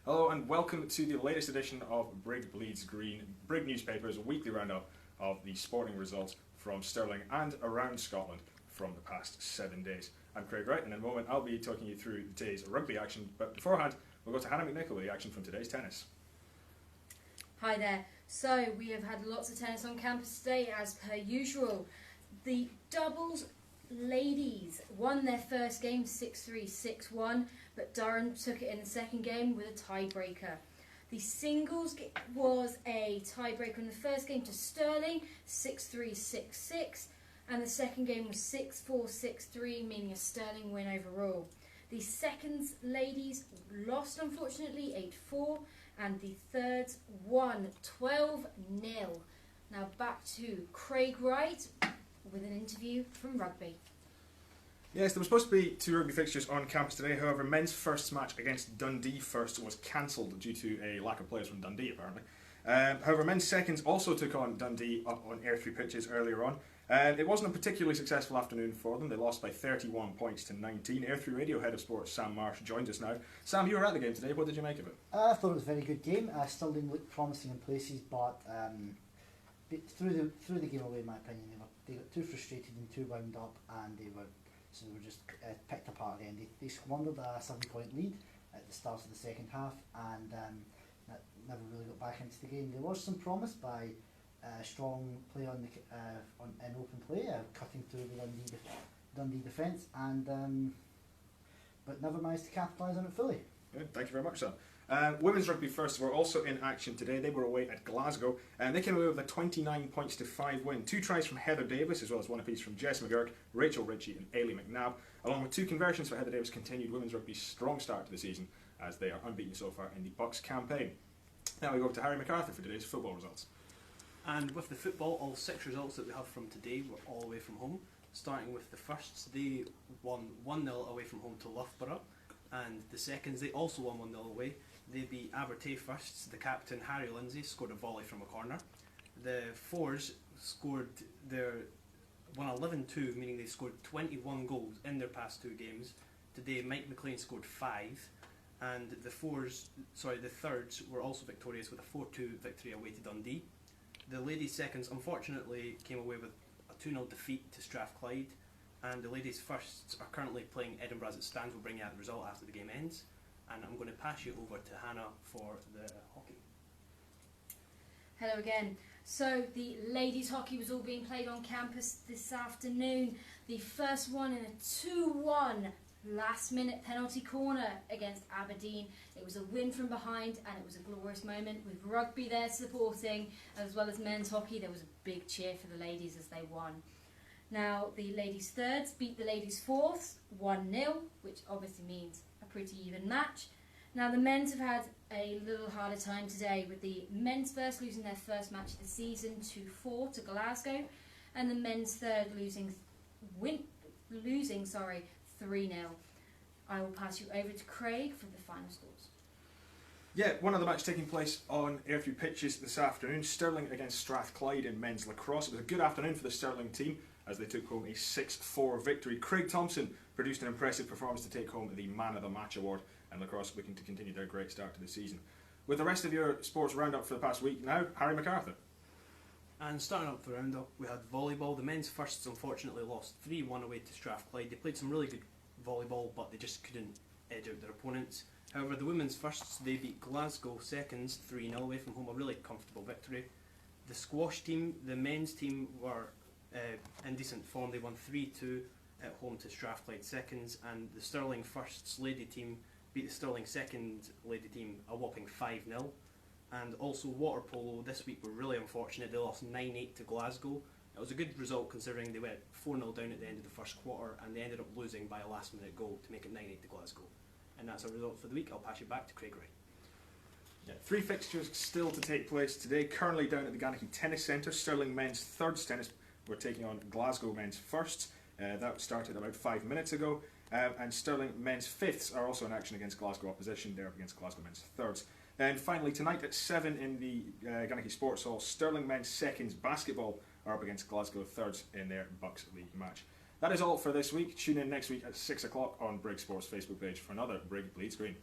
Hello and welcome to the latest edition of Brig Bleeds Green, Brig Newspaper's weekly roundup of the sporting results from Stirling and around Scotland from the past 7 days. I'm Craig Wright, and in a moment I'll be talking you through today's rugby action, but beforehand we'll go to Hannah McNicol with the action from today's tennis. Hi there. So we have had lots of tennis on campus today as per usual. The doubles ladies won their first game 6-3, 6-1, but Durham took it in the second game with a tiebreaker. The singles was a tiebreaker in the first game to Stirling, 6-3, 6-6, and the second game was 6-4, 6-3, meaning a Stirling win overall. The seconds ladies lost unfortunately 8-4, and the thirds won 12-0. Now back to Craig Wright with an interview from rugby. Yes, there were supposed to be two rugby fixtures on campus today. However, men's first match against Dundee first was cancelled due to a lack of players from Dundee, apparently. However, men's seconds also took on Dundee up on Air 3 pitches earlier on. It wasn't a particularly successful afternoon for them. They lost by 31 points to 19. Air 3 Radio Head of Sports Sam Marsh joins us now. Sam, you were at the game today. What did you make of it? I thought it was a very good game. Stirling looked promising in places, but through the game away, in my opinion, they got too frustrated and too wound up, and they were just picked apart at the end. They squandered a 7-point lead at the start of the second half, and never really got back into the game. There was some promise by strong play in open play, cutting through the Dundee defence, and but never managed to capitalise on it fully. Good, thank you very much, Sam. Women's rugby first were also in action today. They were away at Glasgow, and they came away with a 29 points to 5 win. 2 tries from Heather Davis, as well as one apiece from Jess McGurk, Rachel Ritchie and Ailey McNabb. Along with 2 conversions for Heather Davis, continued women's rugby's strong start to the season, as they are unbeaten so far in the BUCS campaign. Now we go to Harry McArthur for today's football results. And with the football, all 6 results that we have from today were all away from home. Starting with the firsts, they won 1-0 away from home to Loughborough, and the seconds, they also won 1-0 away. They beat Abertay firsts. The captain, Harry Lindsay, scored a volley from a corner. The fours won 11-2, meaning they scored 21 goals in their past 2 games. Today, Mike McLean scored 5, and the thirds were also victorious with a 4-2 victory away to Dundee. The ladies' seconds, unfortunately, came away with a 2-0 defeat to Strathclyde, and the ladies' firsts are currently playing Edinburgh as it stands. We'll bring you out the result after the game ends. And I'm going to pass you over to Hannah for the hockey. Hello again. So the ladies' hockey was all being played on campus this afternoon. The first one in a 2-1 last-minute penalty corner against Aberdeen. It was a win from behind, and it was a glorious moment with rugby there supporting, as well as men's hockey. There was a big cheer for the ladies as they won. Now the ladies' thirds beat the ladies' fourths 1-0, which obviously means a pretty even match. Now the men's have had a little harder time today, with the men's first losing their first match of the season 2-4 to Glasgow, and the men's third losing 3-0. I will pass you over to Craig for the final scores. Yeah, one other match taking place on Air 3 pitches this afternoon. Stirling against Strathclyde in men's lacrosse. It was a good afternoon for the Stirling team as they took home a 6-4 victory. Craig Thompson produced an impressive performance to take home the Man of the Match award, and lacrosse looking to continue their great start to the season. With the rest of your sports roundup for the past week now, Harry McArthur. And starting up the roundup, we had volleyball. The men's firsts unfortunately lost 3-1 away to Strathclyde. They played some really good volleyball, but they just couldn't edge out their opponents. However, the women's firsts, they beat Glasgow seconds 3-0 away from home, a really comfortable victory. The squash team, the men's team, were in decent form. They won 3-2 at home to Strathclyde seconds, and the Stirling firsts lady team beat the Stirling second lady team a whopping 5-0. And also water polo this week were really unfortunate. They lost 9-8 to Glasgow. It was a good result considering they went 4-0 down at the end of the first quarter, and they ended up losing by a last minute goal to make it 9-8 to Glasgow. And that's our result for the week. I'll pass you back to Craig Wright. Yeah, 3 fixtures still to take place today. Currently down at the Ganachie Tennis Centre, Stirling men's thirds tennis were taking on Glasgow men's firsts. That started about 5 minutes ago. And Stirling men's fifths are also in action against Glasgow opposition. They're up against Glasgow men's thirds. And finally tonight at 7 in the Ganachie Sports Hall, Stirling men's seconds basketball are up against Glasgow thirds in their BUCS League match. That is all for this week. Tune in next week at 6 o'clock on Brig Sports Facebook page for another Brig Bleeds Green.